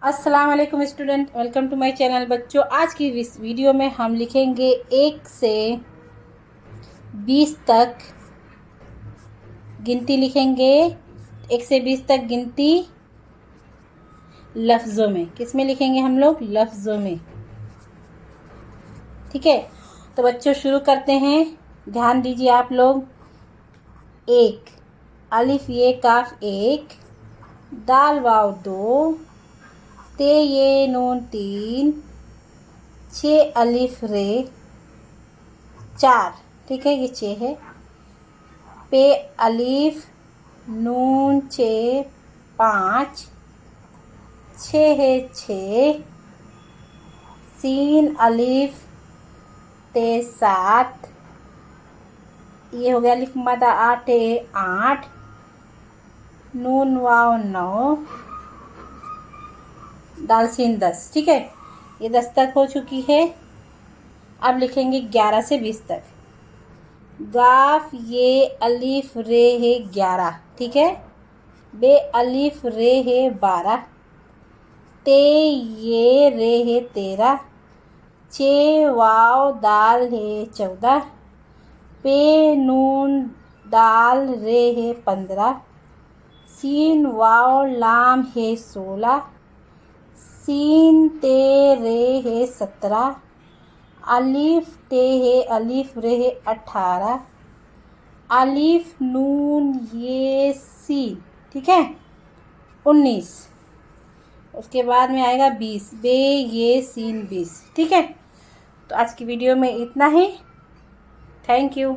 अस्सलाम वालेकुम student, welcome to my channel. बच्चों, आज की इस वीडियो में हम लिखेंगे 1 से 20 तक गिनती लिखेंगे। 1 से 20 तक गिनती लफ्ज़ों में। किस में लिखेंगे हम लोग? लफ्ज़ों में। ठीक है, तो बच्चों शुरू करते हैं। ध्यान दीजिए आप लोग। 1 अलिफ ये काफ 1, दाल वाव 2, ते ये नून 3, 6 अलिफ रे 4। ठीक है, ये 6 है। पे अलिफ नून 6 5, 6 है 6। सीन अलिफ ते 7, ये हो गया अलिफ मदा 8 है 8। नून वाव 9, दाल सीन 10। ठीक है, ये 10 तक हो चुकी है। अब लिखेंगे 11 से 20 तक। गाफ ये अलिफ रे है 11। ठीक है, बे अलिफ रे है 12, ते ये रे है 13, चे वाव दाल है 14, पे नून दाल रे है 15, सीन वाव लाम है 16, सीन ते रे है 17, अलिफ ते है अलिफ रे है 18, अलिफ नून ये सीन। ठीक है, 19। उसके बाद में आएगा 20, बे ये सीन 20। ठीक है, तो आज की वीडियो में इतना ही। Thank you.